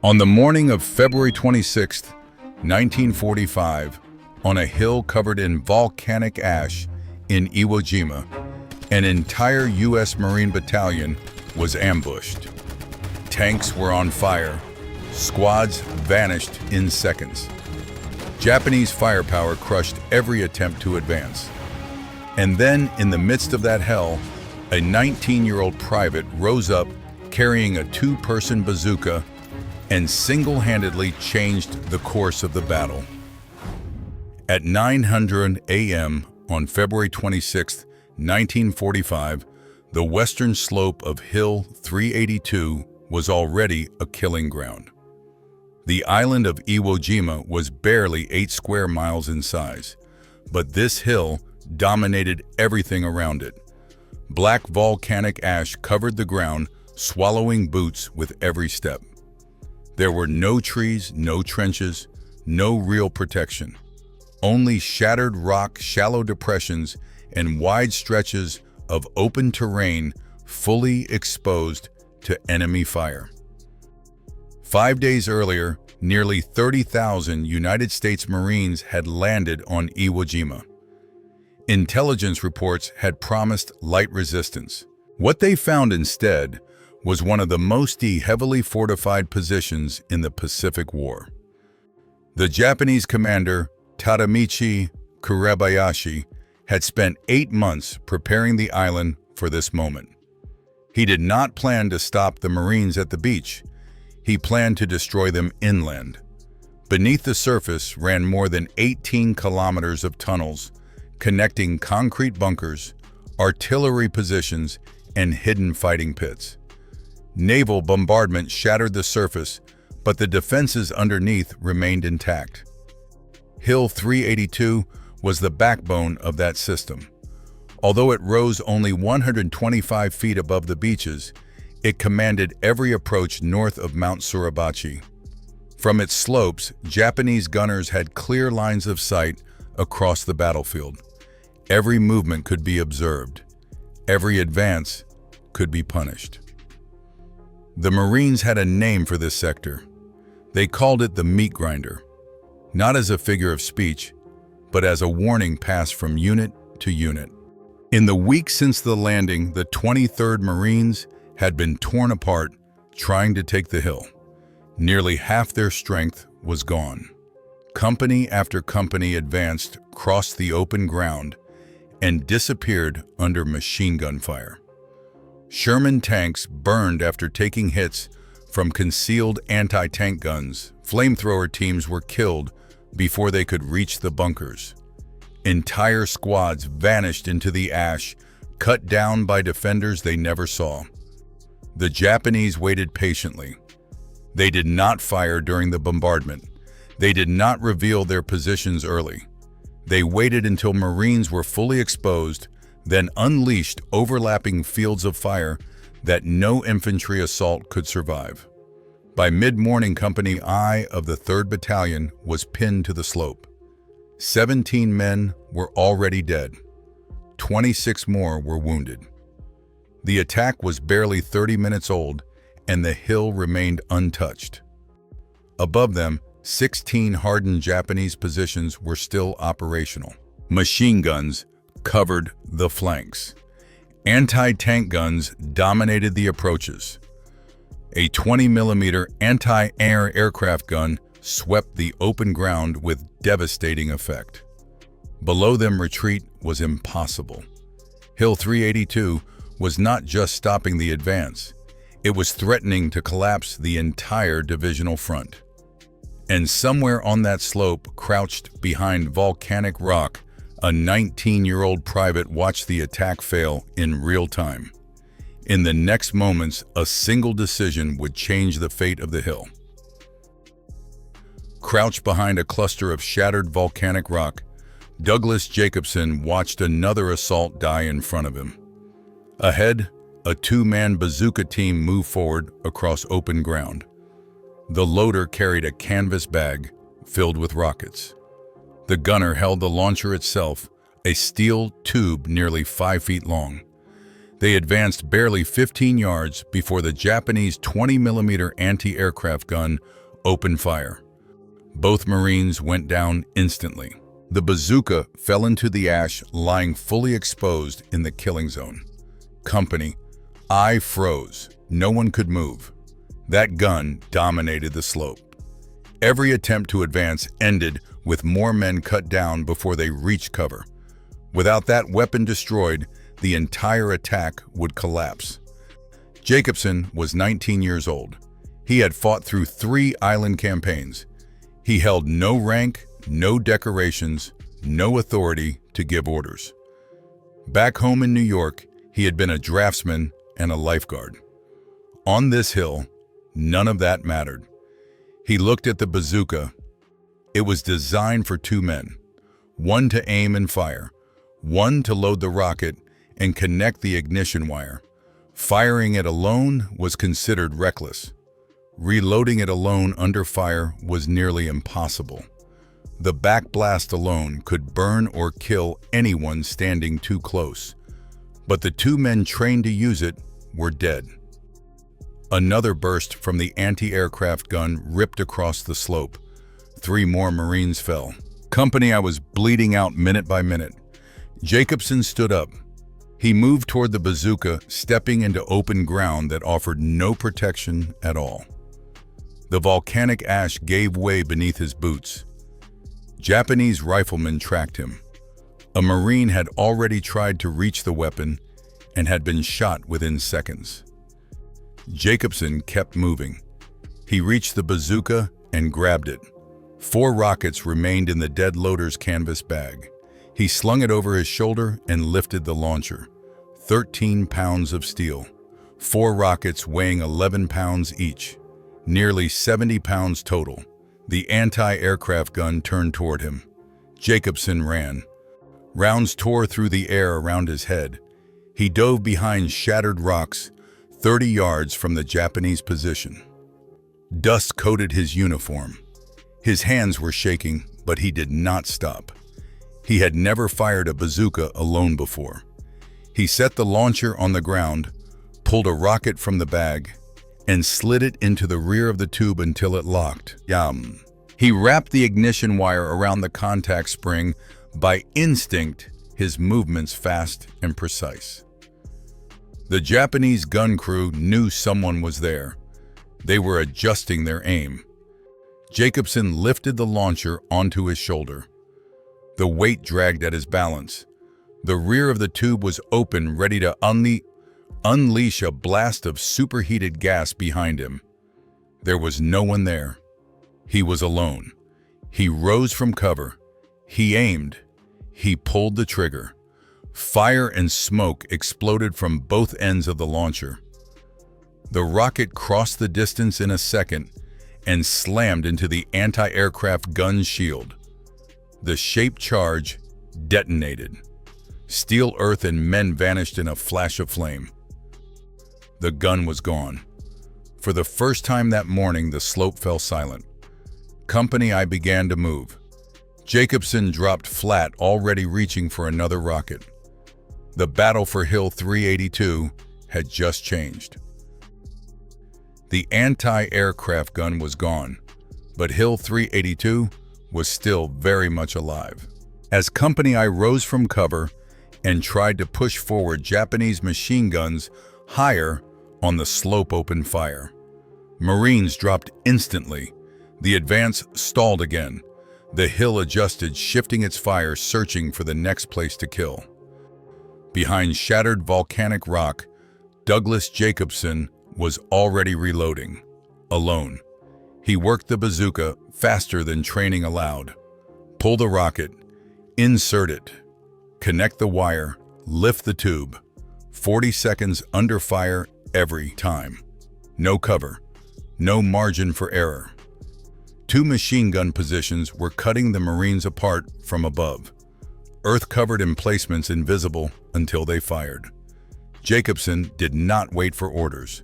On the morning of February 26, 1945, on a hill covered in volcanic ash in Iwo Jima, an entire U.S. Marine battalion was ambushed. Tanks were on fire. Squads vanished in seconds. Japanese firepower crushed every attempt to advance. And then, in the midst of that hell, a 19-year-old private rose up carrying a two-person bazooka and single-handedly changed the course of the battle. At 9:00 a.m. on February 26, 1945, the western slope of Hill 382 was already a killing ground. The island of Iwo Jima was barely 8 square miles in size, but this hill dominated everything around it. Black volcanic ash covered the ground, swallowing boots with every step. There were no trees, no trenches, no real protection. Only shattered rock, shallow depressions, and wide stretches of open terrain fully exposed to enemy fire. 5 days earlier, nearly 30,000 United States Marines had landed on Iwo Jima. Intelligence reports had promised light resistance. What they found instead was one of the most heavily fortified positions in the Pacific War. The Japanese commander, Tadamichi Kurebayashi, had spent 8 months preparing the island for this moment. He did not plan to stop the Marines at the beach. He planned to destroy them inland. Beneath the surface ran more than 18 kilometers of tunnels, connecting concrete bunkers, artillery positions, and hidden fighting pits. Naval bombardment shattered the surface, but the defenses underneath remained intact. Hill 382 was the backbone of that system. Although it rose only 125 feet above the beaches, it commanded every approach north of Mount Suribachi. From its slopes, Japanese gunners had clear lines of sight across the battlefield. Every movement could be observed. Every advance could be punished. The Marines had a name for this sector. They called it the meat grinder, not as a figure of speech, but as a warning passed from unit to unit. In the weeks since the landing, the 23rd Marines had been torn apart trying to take the hill. Nearly half their strength was gone. Company after company advanced, crossed the open ground, and disappeared under machine gun fire. Sherman tanks burned after taking hits from concealed anti-tank guns. Flamethrower teams were killed before they could reach the bunkers. Entire squads vanished into the ash, cut down by defenders they never saw. The Japanese waited patiently. They did not fire during the bombardment. They did not reveal their positions early. They waited until Marines were fully exposed, then unleashed overlapping fields of fire that no infantry assault could survive. By mid-morning, Company I of the 3rd Battalion was pinned to the slope. 17 men were already dead. 26 more were wounded. The attack was barely 30 minutes old, and the hill remained untouched. Above them, 16 hardened Japanese positions were still operational. Machine guns covered the flanks. Anti-tank guns dominated the approaches. A 20mm anti-air aircraft gun swept the open ground with devastating effect. Below them, retreat was impossible. Hill 382 was not just stopping the advance, it was threatening to collapse the entire divisional front. And somewhere on that slope, crouched behind volcanic rock, a 19-year-old private watched the attack fail in real time. In the next moments, a single decision would change the fate of the hill. Crouched behind a cluster of shattered volcanic rock, Douglas Jacobson watched another assault die in front of him. Ahead, a 2-man bazooka team moved forward across open ground. The loader carried a canvas bag filled with rockets. The gunner held the launcher itself, a steel tube nearly 5 feet long. They advanced barely 15 yards before the Japanese 20mm anti-aircraft gun opened fire. Both Marines went down instantly. The bazooka fell into the ash, lying fully exposed in the killing zone. Company, I froze. No one could move. That gun dominated the slope. Every attempt to advance ended with more men cut down before they reached cover. Without that weapon destroyed, the entire attack would collapse. Jacobson was 19 years old. He had fought through 3 island campaigns. He held no rank, no decorations, no authority to give orders. Back home in New York, he had been a draftsman and a lifeguard. On this hill, none of that mattered. He looked at the bazooka. It was designed for 2 men, one to aim and fire, one to load the rocket and connect the ignition wire. Firing it alone was considered reckless. Reloading it alone under fire was nearly impossible. The backblast alone could burn or kill anyone standing too close, but the 2 men trained to use it were dead. Another burst from the anti-aircraft gun ripped across the slope. 3 more Marines fell. Company, I was bleeding out minute by minute. Jacobson stood up. He moved toward the bazooka, stepping into open ground that offered no protection at all. The volcanic ash gave way beneath his boots. Japanese riflemen tracked him. A Marine had already tried to reach the weapon and had been shot within seconds. Jacobson kept moving. He reached the bazooka and grabbed it. 4 rockets remained in the dead loader's canvas bag. He slung it over his shoulder and lifted the launcher. 13 pounds of steel. 4 rockets weighing 11 pounds each. Nearly 70 pounds total. The anti-aircraft gun turned toward him. Jacobson ran. Rounds tore through the air around his head. He dove behind shattered rocks, 30 yards from the Japanese position. Dust coated his uniform. His hands were shaking, but he did not stop. He had never fired a bazooka alone before. He set the launcher on the ground, pulled a rocket from the bag, and slid it into the rear of the tube until it locked. Yum. He wrapped the ignition wire around the contact spring. By instinct, his movements fast and precise. The Japanese gun crew knew someone was there. They were adjusting their aim. Jacobson lifted the launcher onto his shoulder. The weight dragged at his balance. The rear of the tube was open, ready to unleash a blast of superheated gas behind him. There was no one there. He was alone. He rose from cover. He aimed. He pulled the trigger. Fire and smoke exploded from both ends of the launcher. The rocket crossed the distance in a second and slammed into the anti-aircraft gun's shield. The shaped charge detonated. Steel earth and men vanished in a flash of flame. The gun was gone. For the first time that morning, the slope fell silent. Company, I began to move. Jacobson dropped flat, already reaching for another rocket. The battle for Hill 382 had just changed. The anti-aircraft gun was gone, but Hill 382 was still very much alive. As Company I rose from cover and tried to push forward, Japanese machine guns higher on the slope opened fire. Marines dropped instantly. The advance stalled again. The hill adjusted, shifting its fire, searching for the next place to kill. Behind shattered volcanic rock, Douglas Jacobson was already reloading, alone. He worked the bazooka faster than training allowed. Pull the rocket, insert it, connect the wire, lift the tube. 40 seconds under fire every time. No cover, no margin for error. 2 machine gun positions were cutting the Marines apart from above. Earth-covered emplacements invisible until they fired. Jacobson did not wait for orders.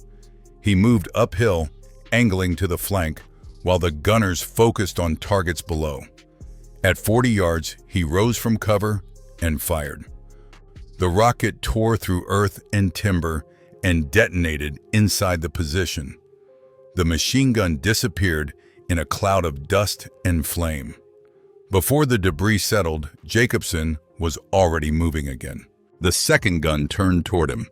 He moved uphill, angling to the flank, while the gunners focused on targets below. At 40 yards, he rose from cover and fired. The rocket tore through earth and timber and detonated inside the position. The machine gun disappeared in a cloud of dust and flame. Before the debris settled, Jacobson was already moving again. The second gun turned toward him.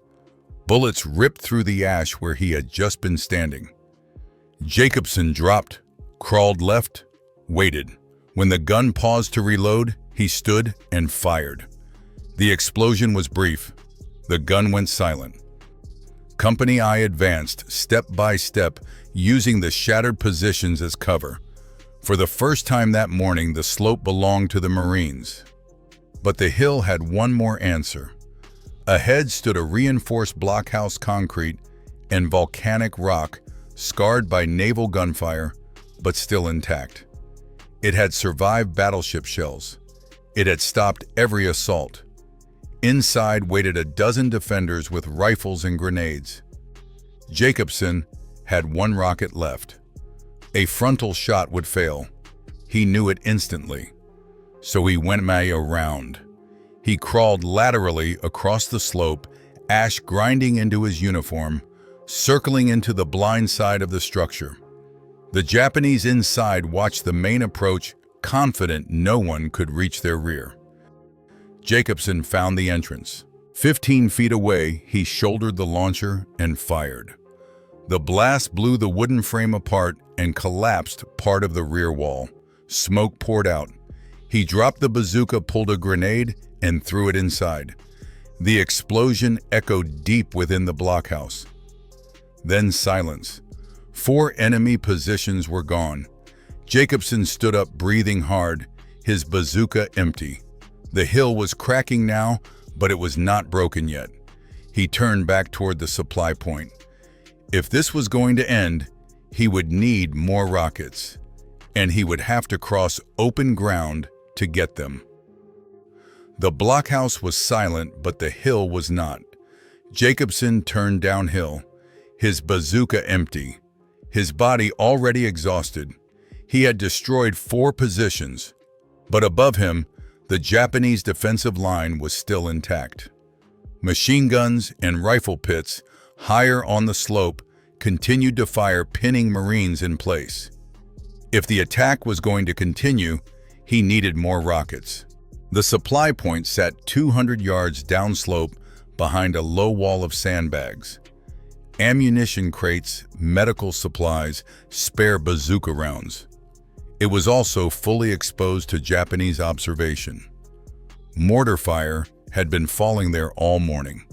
Bullets ripped through the ash where he had just been standing. Jacobson dropped, crawled left, waited. When the gun paused to reload, he stood and fired. The explosion was brief. The gun went silent. Company I advanced step by step, using the shattered positions as cover. For the first time that morning, the slope belonged to the Marines. But the hill had one more answer. Ahead stood a reinforced blockhouse concrete and volcanic rock, scarred by naval gunfire, but still intact. It had survived battleship shells. It had stopped every assault. Inside waited a dozen defenders with rifles and grenades. Jacobson had one rocket left. A frontal shot would fail. He knew it instantly. So he went around. He crawled laterally across the slope, ash grinding into his uniform, circling into the blind side of the structure. The Japanese inside watched the main approach, confident no one could reach their rear. Jacobson found the entrance. 15 feet away, he shouldered the launcher and fired. The blast blew the wooden frame apart and collapsed part of the rear wall. Smoke poured out. He dropped the bazooka, pulled a grenade, and threw it inside. The explosion echoed deep within the blockhouse. Then silence. 4 enemy positions were gone. Jacobson stood up, breathing hard, his bazooka empty. The hill was cracking now, but it was not broken yet. He turned back toward the supply point. If this was going to end, he would need more rockets, and he would have to cross open ground to get them. The blockhouse was silent, but the hill was not. Jacobson turned downhill, his bazooka empty, his body already exhausted. He had destroyed 4 positions, but above him, the Japanese defensive line was still intact. Machine guns and rifle pits, higher on the slope, continued to fire, pinning Marines in place. If the attack was going to continue, he needed more rockets. The supply point sat 200 yards downslope behind a low wall of sandbags. Ammunition crates, medical supplies, spare bazooka rounds. It was also fully exposed to Japanese observation. Mortar fire had been falling there all morning.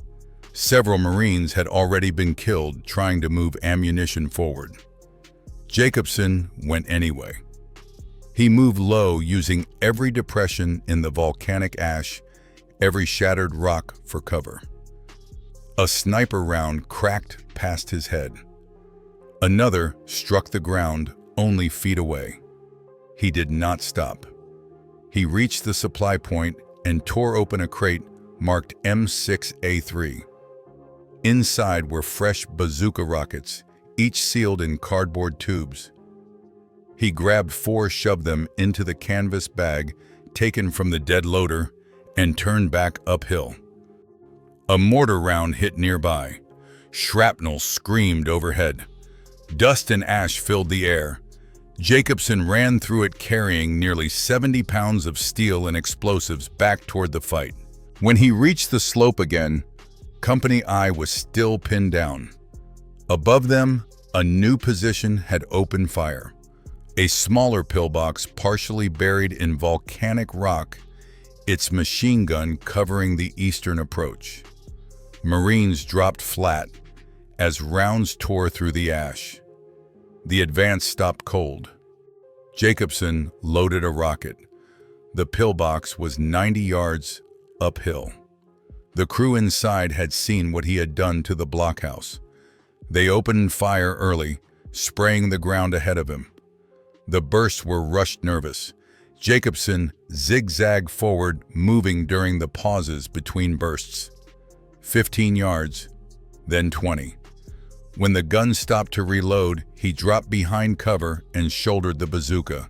Several Marines had already been killed trying to move ammunition forward. Jacobson went anyway. He moved low, using every depression in the volcanic ash, every shattered rock for cover. A sniper round cracked past his head. Another struck the ground only feet away. He did not stop. He reached the supply point and tore open a crate marked M6A3. Inside were fresh bazooka rockets, each sealed in cardboard tubes. He grabbed 4, shoved them into the canvas bag taken from the dead loader, and turned back uphill. A mortar round hit nearby. Shrapnel screamed overhead. Dust and ash filled the air. Jacobson ran through it, carrying nearly 70 pounds of steel and explosives back toward the fight. When he reached the slope again, Company I was still pinned down. Above them, a new position had opened fire. A smaller pillbox partially buried in volcanic rock, its machine gun covering the eastern approach. Marines dropped flat as rounds tore through the ash. The advance stopped cold. Jacobson loaded a rocket. The pillbox was 90 yards uphill. The crew inside had seen what he had done to the blockhouse. They opened fire early, spraying the ground ahead of him. The bursts were rushed nervous. Jacobson zigzagged forward, moving during the pauses between bursts. 15 yards, then 20. When the gun stopped to reload, he dropped behind cover and shouldered the bazooka.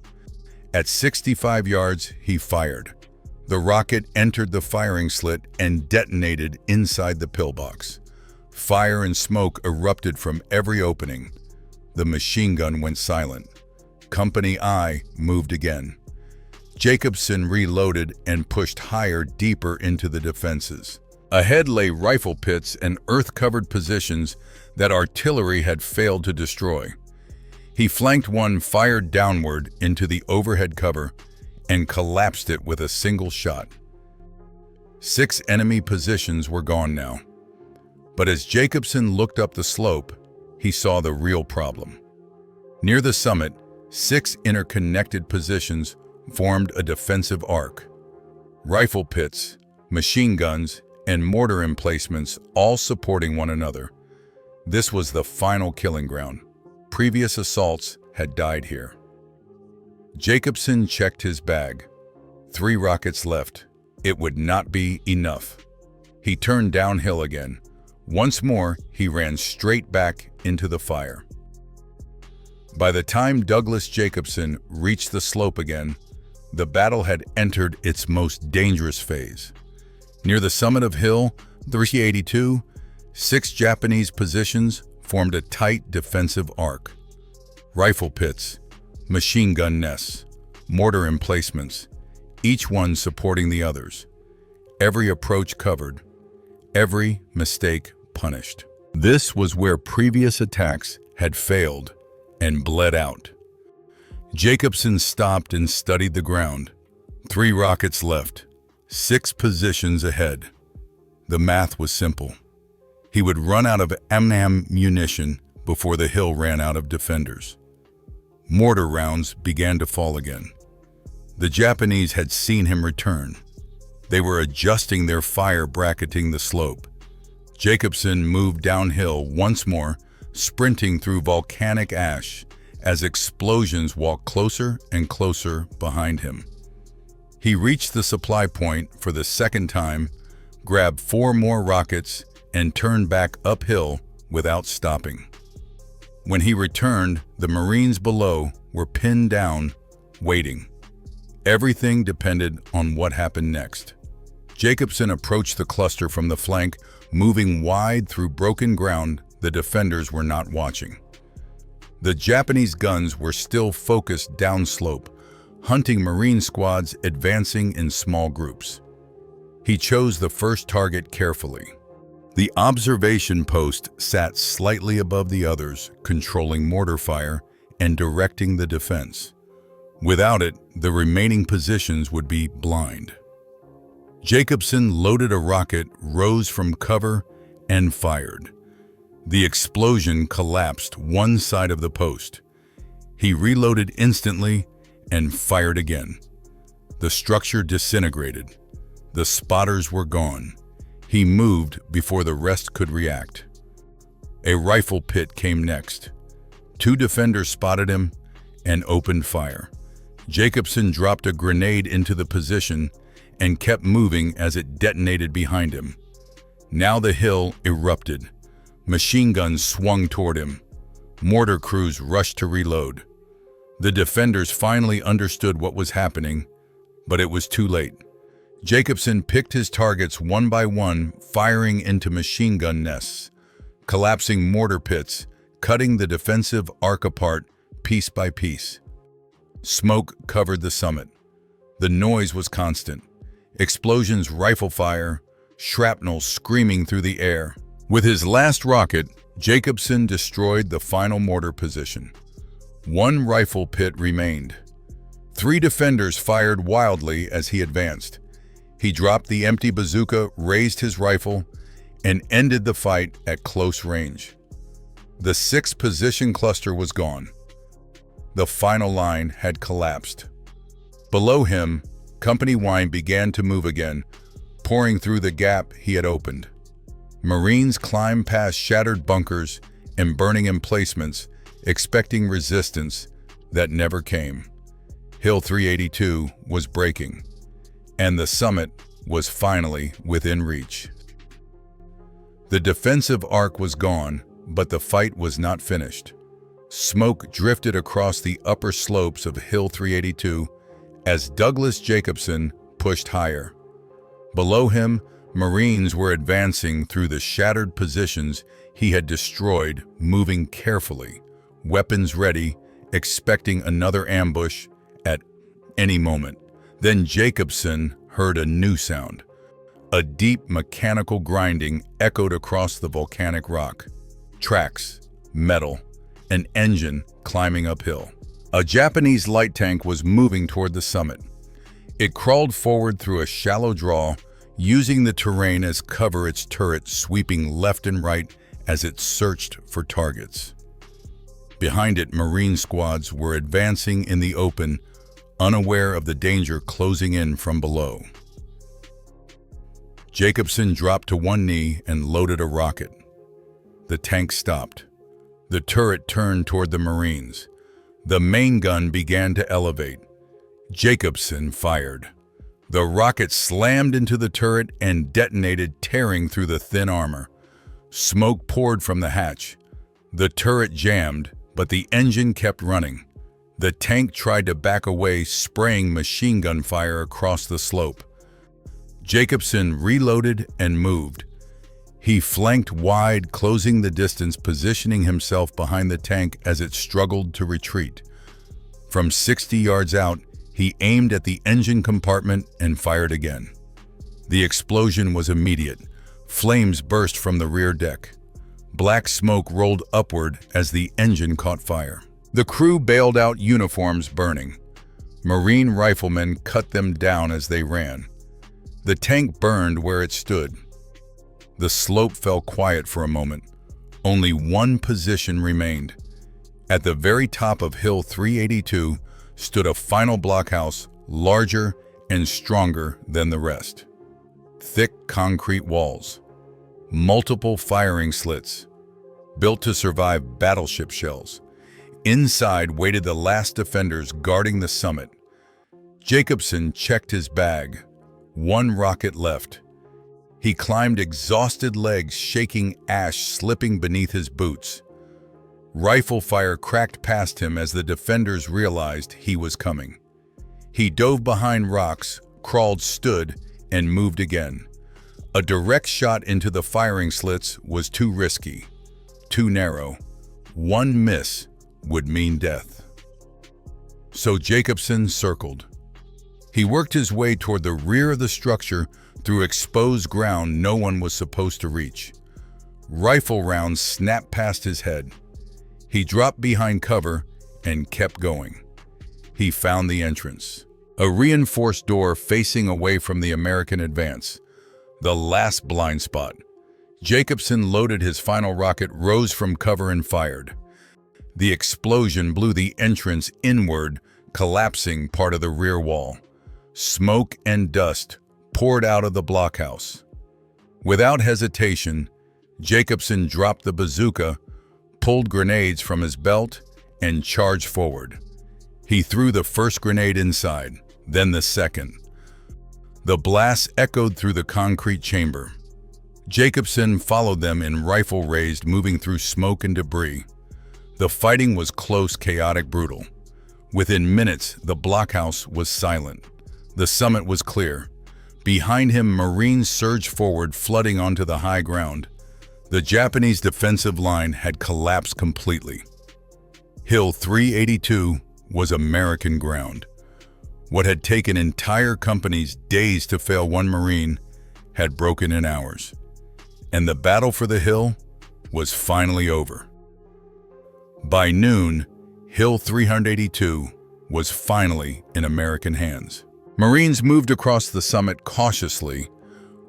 At 65 yards, he fired. The rocket entered the firing slit and detonated inside the pillbox. Fire and smoke erupted from every opening. The machine gun went silent. Company I moved again. Jacobson reloaded and pushed higher, deeper into the defenses. Ahead lay rifle pits and earth-covered positions that artillery had failed to destroy. He flanked one, fired downward into the overhead cover, and collapsed it with a single shot. 6 enemy positions were gone now. But as Jacobson looked up the slope, he saw the real problem. Near the summit, 6 interconnected positions formed a defensive arc. Rifle pits, machine guns, and mortar emplacements all supporting one another. This was the final killing ground. Previous assaults had died here. Jacobson checked his bag. 3 rockets left. It would not be enough. He turned downhill again. Once more, he ran straight back into the fire. By the time Douglas Jacobson reached the slope again, the battle had entered its most dangerous phase. Near the summit of Hill 382, 6 Japanese positions formed a tight defensive arc. Rifle pits, machine gun nests, mortar emplacements, each one supporting the others. Every approach covered, every mistake punished. This was where previous attacks had failed and bled out. Jacobson stopped and studied the ground. 3 rockets left, 6 positions ahead. The math was simple. He would run out of ammunition before the hill ran out of defenders. Mortar rounds began to fall again. The Japanese had seen him return. They were adjusting their fire, bracketing the slope. Jacobson moved downhill once more, sprinting through volcanic ash as explosions walked closer and closer behind him. He reached the supply point for the second time, grabbed 4 more rockets, and turned back uphill without stopping. When he returned, the Marines below were pinned down, waiting. Everything depended on what happened next. Jacobson approached the cluster from the flank, moving wide through broken ground the defenders were not watching. The Japanese guns were still focused downslope, hunting Marine squads advancing in small groups. He chose the first target carefully. The observation post sat slightly above the others, controlling mortar fire and directing the defense. Without it, the remaining positions would be blind. Jacobson loaded a rocket, rose from cover, and fired. The explosion collapsed one side of the post. He reloaded instantly and fired again. The structure disintegrated. The spotters were gone. He moved before the rest could react. A rifle pit came next. 2 defenders spotted him and opened fire. Jacobson dropped a grenade into the position and kept moving as it detonated behind him. Now the hill erupted. Machine guns swung toward him. Mortar crews rushed to reload. The defenders finally understood what was happening, but it was too late. Jacobson picked his targets one by one, firing into machine gun nests, collapsing mortar pits, cutting the defensive arc apart piece by piece. Smoke covered the summit. The noise was constant. Explosions, rifle fire, shrapnel screaming through the air. With his last rocket, Jacobson destroyed the final mortar position. 1 rifle pit remained. 3 defenders fired wildly as he advanced. He dropped the empty bazooka, raised his rifle, and ended the fight at close range. The 6-position cluster was gone. The final line had collapsed. Below him, Company Y began to move again, pouring through the gap he had opened. Marines climbed past shattered bunkers and burning emplacements, expecting resistance that never came. Hill 382 was breaking, and the summit was finally within reach. The defensive arc was gone, but the fight was not finished. Smoke drifted across the upper slopes of Hill 382 as Douglas Jacobson pushed higher. Below him, Marines were advancing through the shattered positions he had destroyed, moving carefully, weapons ready, expecting another ambush at any moment. Then Jacobson heard a new sound. A deep mechanical grinding echoed across the volcanic rock. Tracks, metal, an engine climbing uphill. A Japanese light tank was moving toward the summit. It crawled forward through a shallow draw, using the terrain as cover, its turret sweeping left and right as it searched for targets. Behind it, Marine squads were advancing in the open, unaware of the danger closing in from below. Jacobson dropped to one knee and loaded a rocket. The tank stopped. The turret turned toward the Marines. The main gun began to elevate. Jacobson fired. The rocket slammed into the turret and detonated, tearing through the thin armor. Smoke poured from the hatch. The turret jammed, but the engine kept running. The tank tried to back away, spraying machine gun fire across the slope. Jacobson reloaded and moved. He flanked wide, closing the distance, positioning himself behind the tank as it struggled to retreat. From 60 yards out, he aimed at the engine compartment and fired again. The explosion was immediate. Flames burst from the rear deck. Black smoke rolled upward as the engine caught fire. The crew bailed out, uniforms burning. Marine riflemen cut them down as they ran. The tank burned where it stood. The slope fell quiet for a moment. Only one position remained. At the very top of Hill 382 stood a final blockhouse, larger and stronger than the rest. Thick concrete walls, multiple firing slits, built to survive battleship shells. Inside waited the last defenders guarding the summit. Jacobson checked his bag. One rocket left. He climbed, exhausted legs shaking, ash slipping beneath his boots. Rifle fire cracked past him as the defenders realized he was coming. He dove behind rocks, crawled, stood, and moved again. A direct shot into the firing slits was too risky, too narrow. One miss would mean death. So Jacobson circled. He worked his way toward the rear of the structure through exposed ground no one was supposed to reach. Rifle rounds snapped past his head. He dropped behind cover and kept going. He found the entrance, a reinforced door facing away from the American advance. The last blind spot. Jacobson loaded his final rocket, rose from cover, and fired. The explosion blew the entrance inward, collapsing part of the rear wall. Smoke and dust poured out of the blockhouse. Without hesitation, Jacobson dropped the bazooka, pulled grenades from his belt, and charged forward. He threw the first grenade inside, then the second. The blasts echoed through the concrete chamber. Jacobson followed them in rifle raised, moving through smoke and debris. The fighting was close, chaotic, brutal. Within minutes, the blockhouse was silent. The summit was clear. Behind him, Marines surged forward, flooding onto the high ground. The Japanese defensive line had collapsed completely. Hill 382 was American ground. What had taken entire companies days to fail one Marine had broken in hours. And the battle for the hill was finally over. By noon, Hill 382 was finally in American hands. Marines moved across the summit cautiously,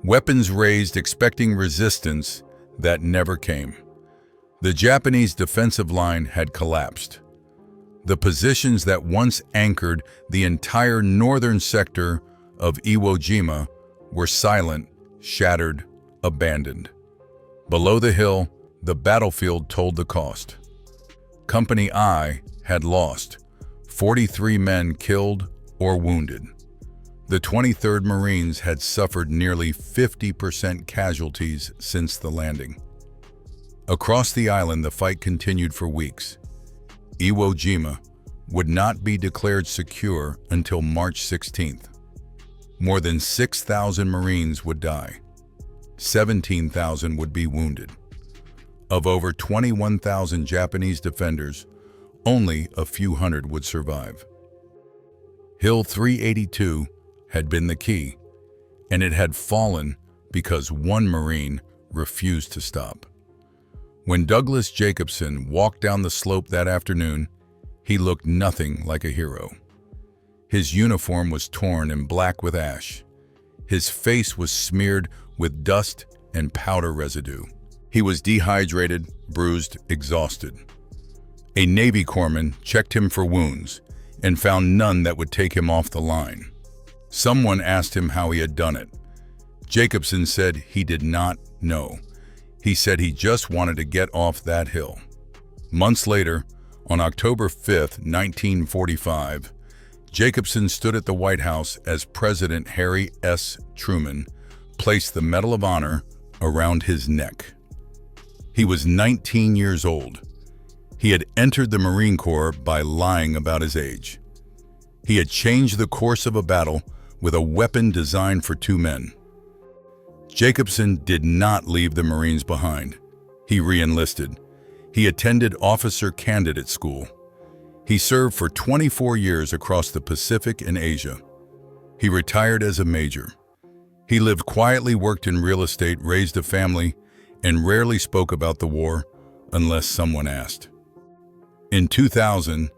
weapons raised, expecting resistance that never came. The Japanese defensive line had collapsed. The positions that once anchored the entire northern sector of Iwo Jima were silent, shattered, abandoned. Below the hill, the battlefield told the cost. Company I had lost 43 men killed or wounded. The 23rd Marines had suffered nearly 50% casualties since the landing. Across the island, the fight continued for weeks. Iwo Jima would not be declared secure until March 16th. more than 6,000 Marines would die. 17,000 would be wounded. Of over 21,000 Japanese defenders, only a few hundred would survive. Hill 382 had been the key, and it had fallen because one Marine refused to stop. When Douglas Jacobson walked down the slope that afternoon, he looked nothing like a hero. His uniform was torn and black with ash. His face was smeared with dust and powder residue. He was dehydrated, bruised, exhausted. A Navy corpsman checked him for wounds and found none that would take him off the line. Someone asked him how he had done it. Jacobson said he did not know. He said he just wanted to get off that hill. Months later, on October 5, 1945, Jacobson stood at the White House as President Harry S. Truman placed the Medal of Honor around his neck. He was 19 years old. He had entered the Marine Corps by lying about his age. He had changed the course of a battle with a weapon designed for two men. Jacobson did not leave the Marines behind. He re-enlisted. He attended officer candidate school. He served for 24 years across the Pacific and Asia. He retired as a major. He lived quietly, worked in real estate, raised a family, and rarely spoke about the war unless someone asked. In 2000,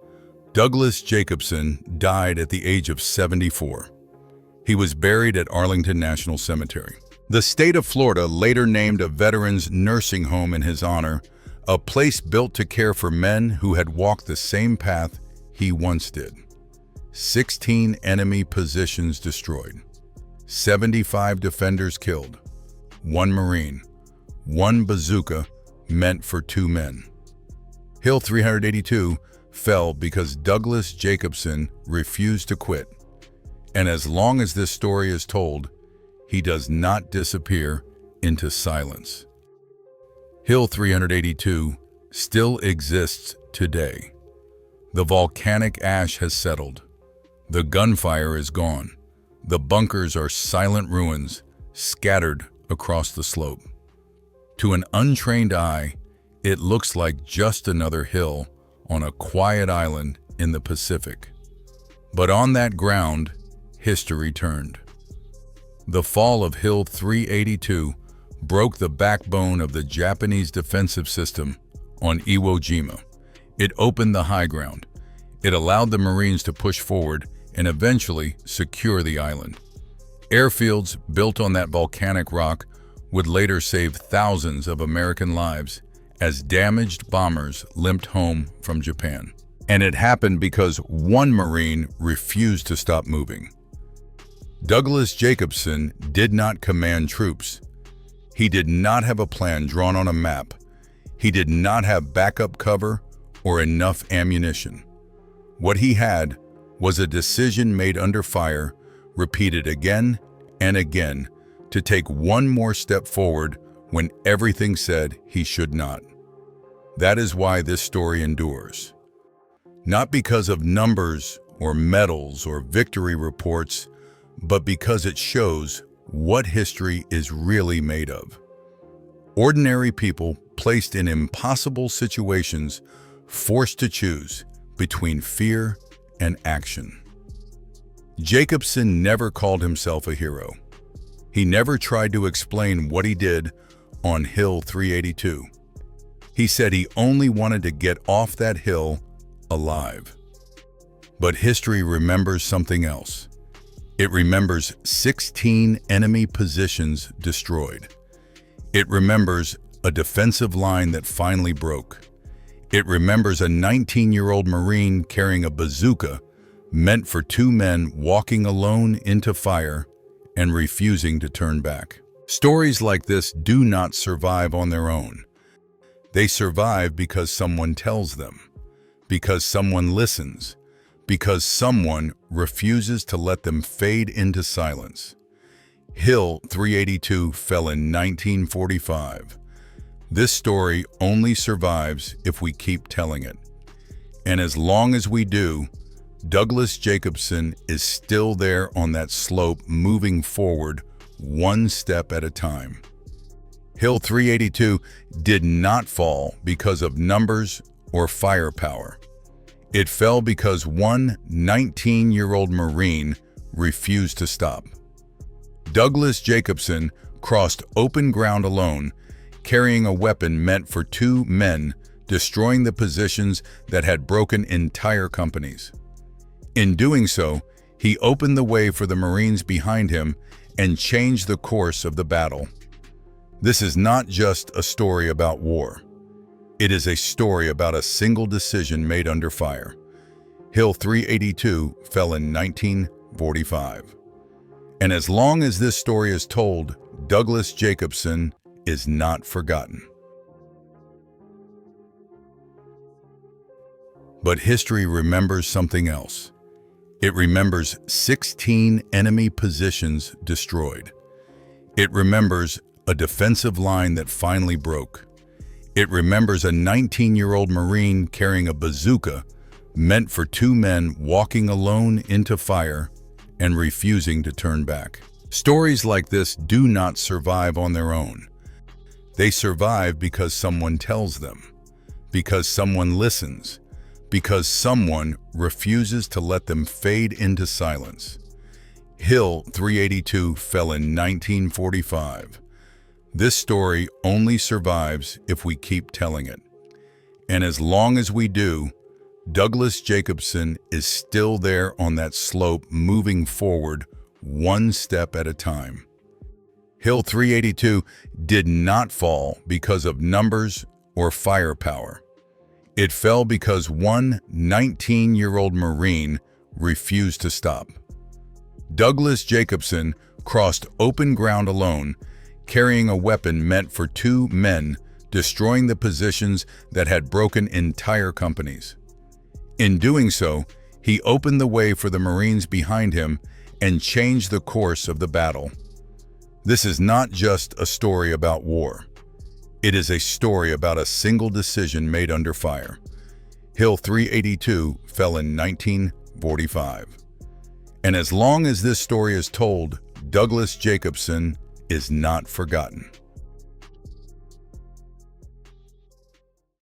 Douglas Jacobson died at the age of 74. He was buried at Arlington National Cemetery. The state of Florida later named a veterans nursing home in his honor, a place built to care for men who had walked the same path he once did. 16 enemy positions destroyed, 75 defenders killed, 1 Marine, 1 bazooka meant for 2 men. Hill 382 fell because Douglas Jacobson refused to quit. And as long as this story is told, he does not disappear into silence. Hill 382 still exists today. The volcanic ash has settled. The gunfire is gone. The bunkers are silent ruins scattered across the slope. To an untrained eye, it looks like just another hill on a quiet island in the Pacific. But on that ground, history turned. The fall of Hill 382 broke the backbone of the Japanese defensive system on Iwo Jima. It opened the high ground. It allowed the Marines to push forward and eventually secure the island. Airfields built on that volcanic rock would later save thousands of American lives as damaged bombers limped home from Japan. And it happened because one Marine refused to stop moving. Douglas Jacobson did not command troops. He did not have a plan drawn on a map. He did not have backup cover or enough ammunition. What he had was a decision made under fire, repeated again and again, to take one more step forward when everything said he should not. That is why this story endures. Not because of numbers or medals or victory reports, but because it shows what history is really made of. Ordinary people placed in impossible situations, forced to choose between fear and action. Jacobson never called himself a hero. He never tried to explain what he did on Hill 382. He said he only wanted to get off that hill alive. But history remembers something else. It remembers 16 enemy positions destroyed. It remembers a defensive line that finally broke. It remembers a 19-year-old Marine carrying a bazooka meant for 2 men walking alone into fire and refusing to turn back. Stories like this do not survive on their own. They survive because someone tells them, because someone listens, because someone refuses to let them fade into silence. Hill 382 fell in 1945. This story only survives if we keep telling it. And as long as we do, Douglas Jacobson is still there on that slope, moving forward one step at a time. Hill 382 did not fall because of numbers or firepower. It fell because one 19-year-old Marine refused to stop. Douglas Jacobson crossed open ground alone, carrying a weapon meant for two men, destroying the positions that had broken entire companies. In doing so, he opened the way for the Marines behind him and changed the course of the battle. This is not just a story about war. It is a story about a single decision made under fire. Hill 382 fell in 1945. And as long as this story is told, Douglas Jacobson is not forgotten. But history remembers something else. It remembers 16 enemy positions destroyed. It remembers a defensive line that finally broke. It remembers a 19-year-old Marine carrying a bazooka meant for two men walking alone into fire and refusing to turn back. Stories like this do not survive on their own. They survive because someone tells them, because someone listens, because someone refuses to let them fade into silence. Hill 382 fell in 1945. This story only survives if we keep telling it. And as long as we do, Douglas Jacobson is still there on that slope, moving forward one step at a time. Hill 382 did not fall because of numbers or firepower. It fell because one 19-year-old Marine refused to stop. Douglas Jacobson crossed open ground alone, carrying a weapon meant for two men, destroying the positions that had broken entire companies. In doing so, he opened the way for the Marines behind him and changed the course of the battle. This is not just a story about war. It is a story about a single decision made under fire. Hill 382 fell in 1945. And as long as this story is told, Douglas Jacobson is not forgotten.